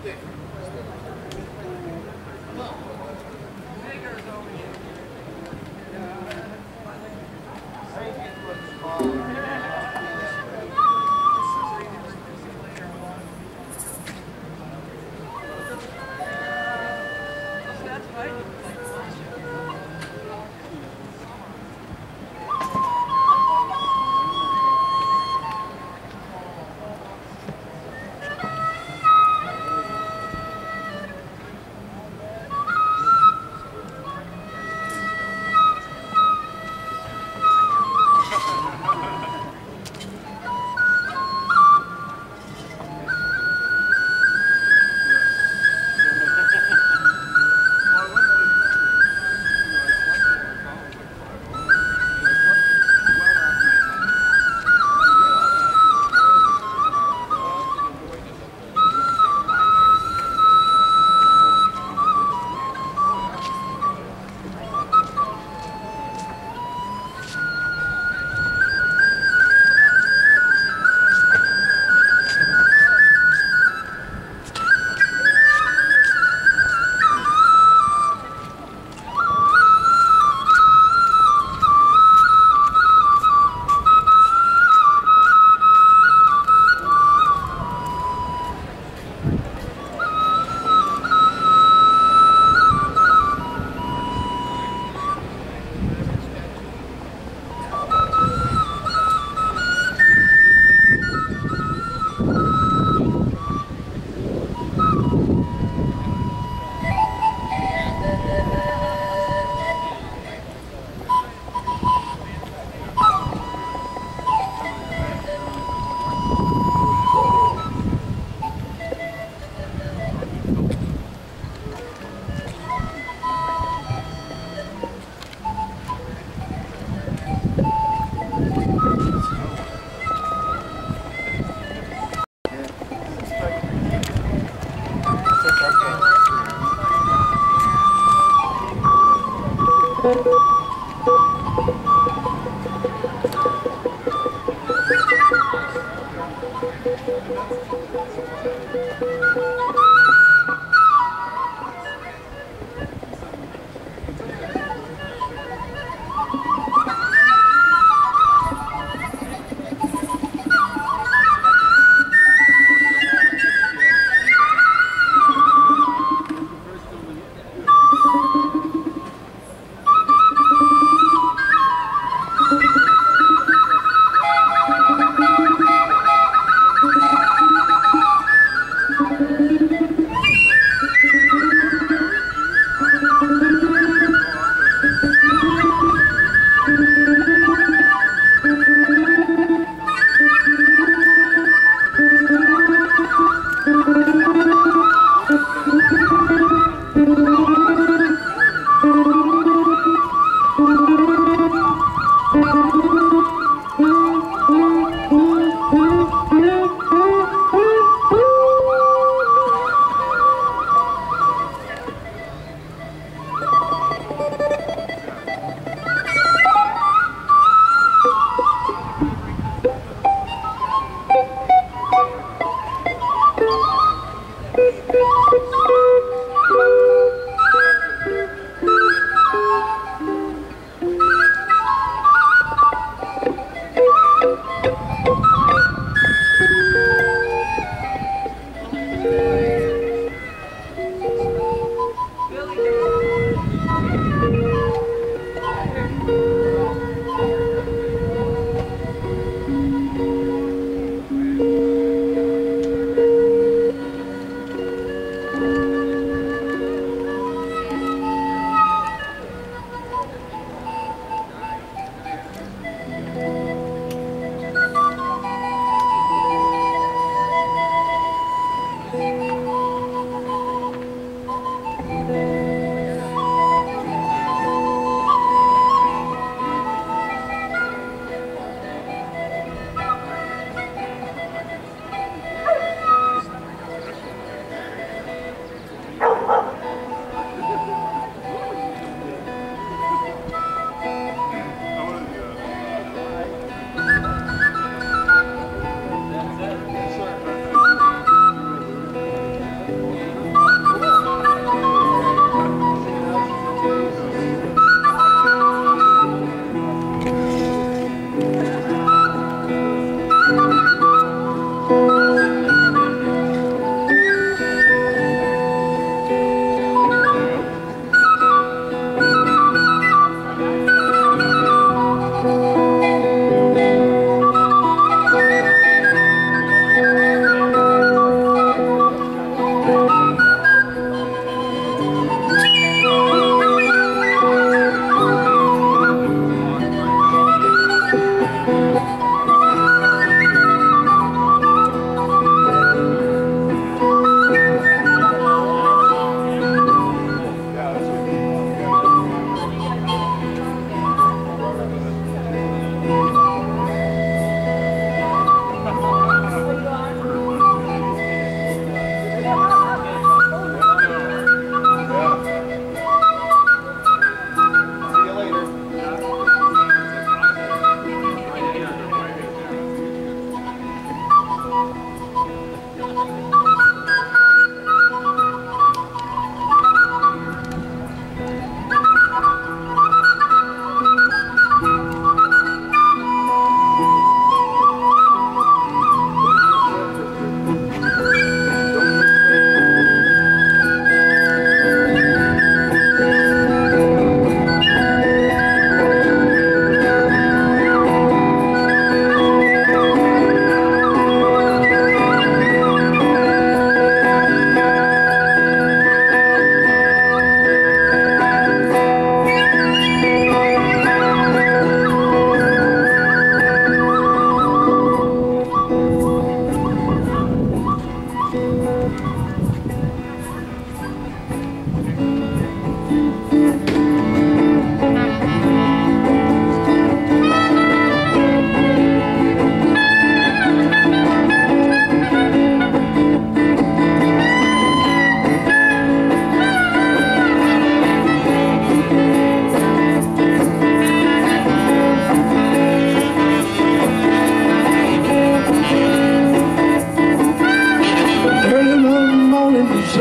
Thank you.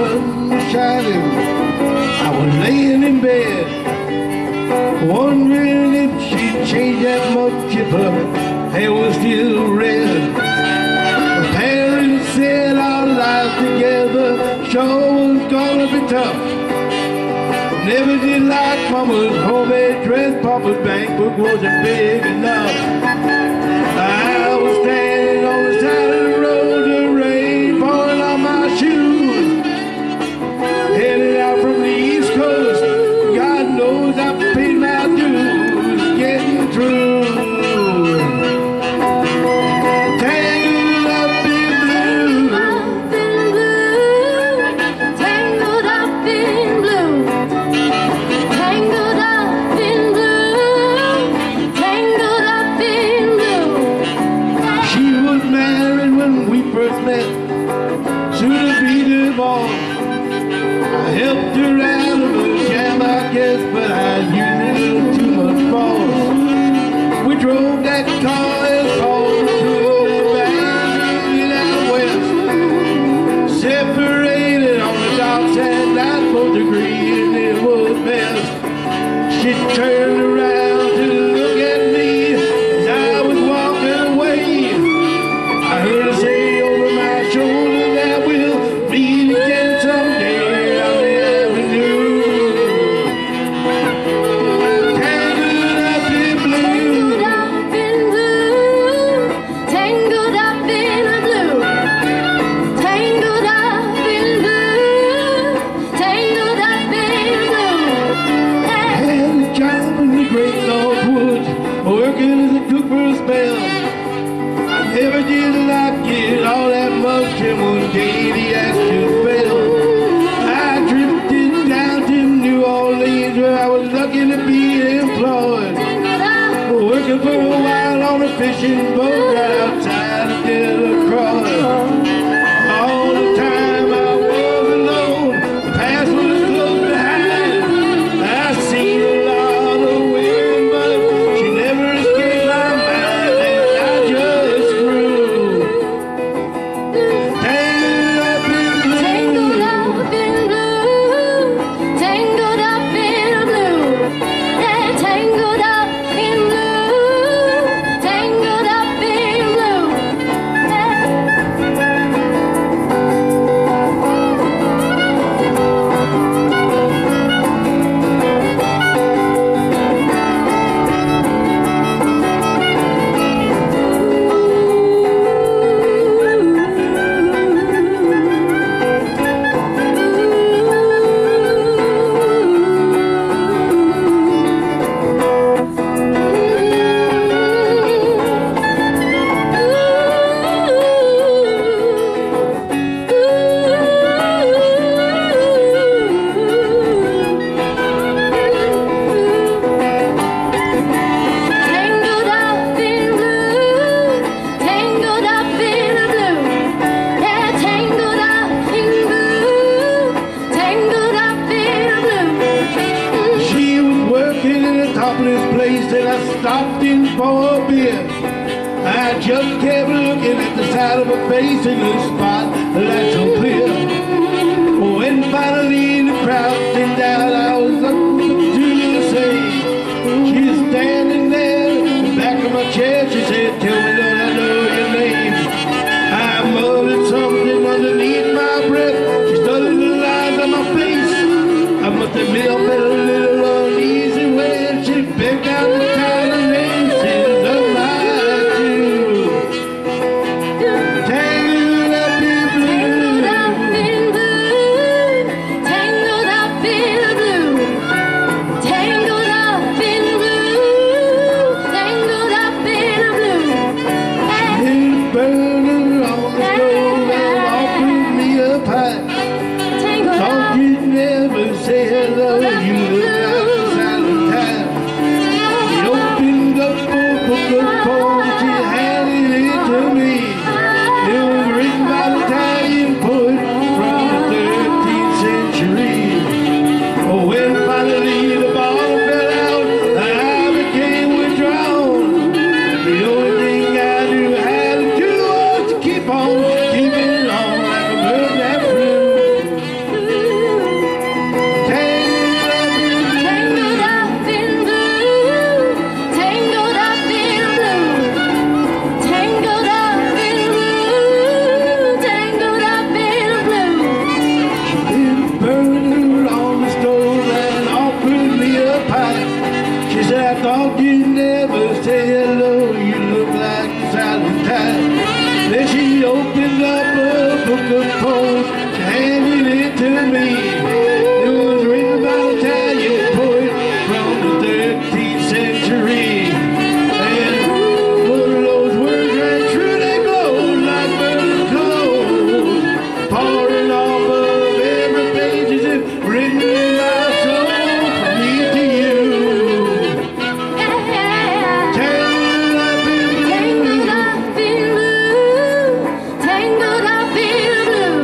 sun was shining. I was laying in bed, wondering if she'd change that much if her hair was still red. My parents said our life together sure was gonna be tough. Never did like Mama's homemade dress, Papa's bank book wasn't big enough. I was standing on the side of the road, the rain pouring on my shoes, headed out from the East Coast. God knows I paid my dues getting through. Tangled up in blue, tangled up in blue, tangled up in blue, tangled up in blue. she was married when we first met, soon to be divorced. I helped her out of a jam, I guess, but I used a little too much force. We drove that car as far to out west, separated on the dark side, not both agreed and it was best. She turned around to look at me as I was walking away. I heard her say over my shoulder that we'll meet again someday on the avenue. Tangled up in blue, Tangled up in blue, tangled up in blue, tangled up in blue. I had a job in the great North Woods, working as a cook for a spell. I never did like it all that much, and one day he asked to spell. I drifted down to New Orleans where I was lucky to be employed, working for a while on a fishing boat right outside of Delacroix. All the time I was alone, the past was close behind. I seen a lot of women, but she never escaped my mind, and I just grew. Tangled up in blue, Tangled up in blue, tangled up in blue, yeah, tangled up in blue, tangled up in blue, tangled up in blue, tangled up in blue, yeah, tangled up in blue, tangled up in blue. she was working in a topless place, and I stopped in for a beer. I just kept looking at the side of her face in the spotlight so clear. When finally the crowd thinned out, I was up to say, she's standing there in the back of my chair. She said, "Tell me, don't I know your name?" I muttered something underneath my breath. She studied the lines on my face. I must admit I felt a little uneasy when she picked out the kind of laces of my shoes. Tangled up in blue, opened up a book of poems, she handed it to me. It was written by an Italian poet from the 13th century. And one of those words ran true, they glowed like burning coals, pouring off of every page as if written in my soul, from me to you. Tangled up in blue, tangled up in blue,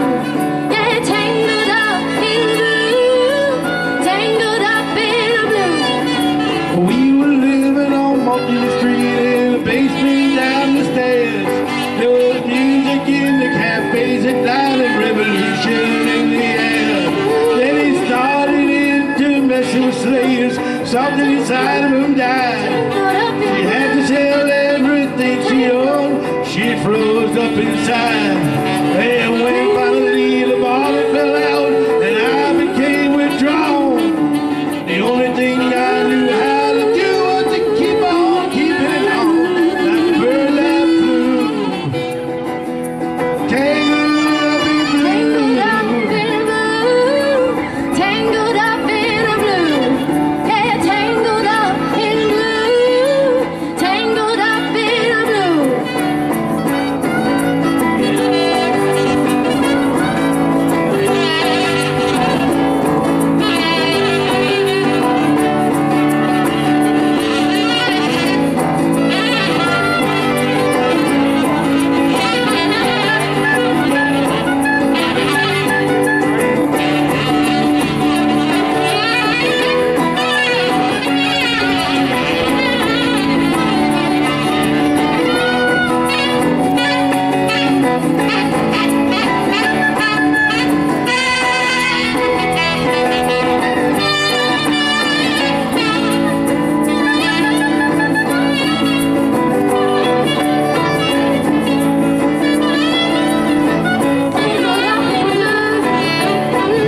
yeah, tangled up in blue, tangled up in blue. we were living on Monkey Street in a basement down the stairs. There was music in the cafes at night and revolution in the air. Then he started into messing with slaves. Something inside of him died. She had to sell everything she owned. She froze up inside. And when finally the bottom fell out and I became withdrawn, the only thing I knew how to do was to keep on keeping on, like a bird that flew. Tangled up in blue, Tangled up in blue, yeah, tangled up in blue, tangled up in blue.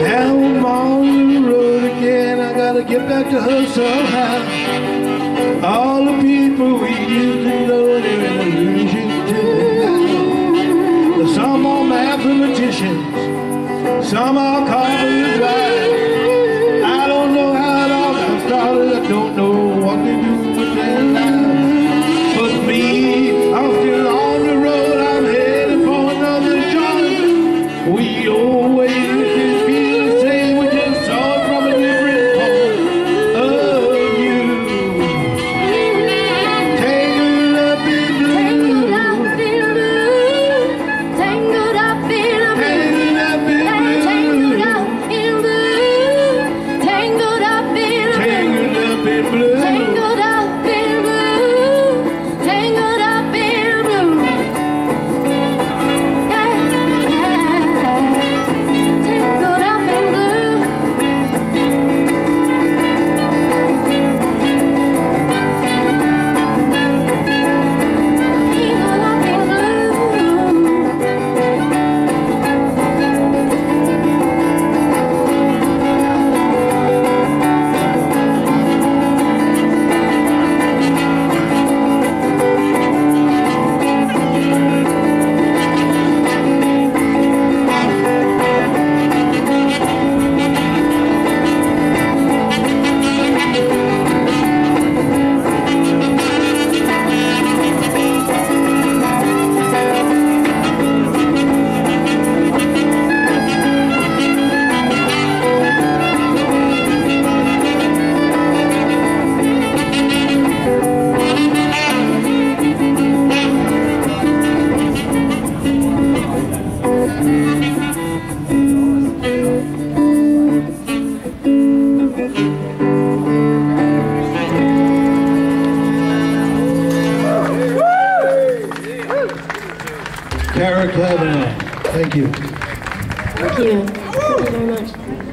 now I'm on the road again. I gotta get back to her somehow. All the people we used to know, they're an illusion to me now. Some are mathematicians, some are carpenters' wives. I don't know how it all got started, I don't know what to do with their lives. But me, I'm still on the road, I'm headed for another joint. We always feel the same, we just saw it from a different point of view. Tangled up in blue, Tangled up in blue, tangled up in blue, tangled up in blue, tangled up in blue, tangled up in blue. tangled up in blue, tangled up in blue. Tangled up in blue. Tangled up in Cavanaugh, thank you. Thank you. Thank you very much.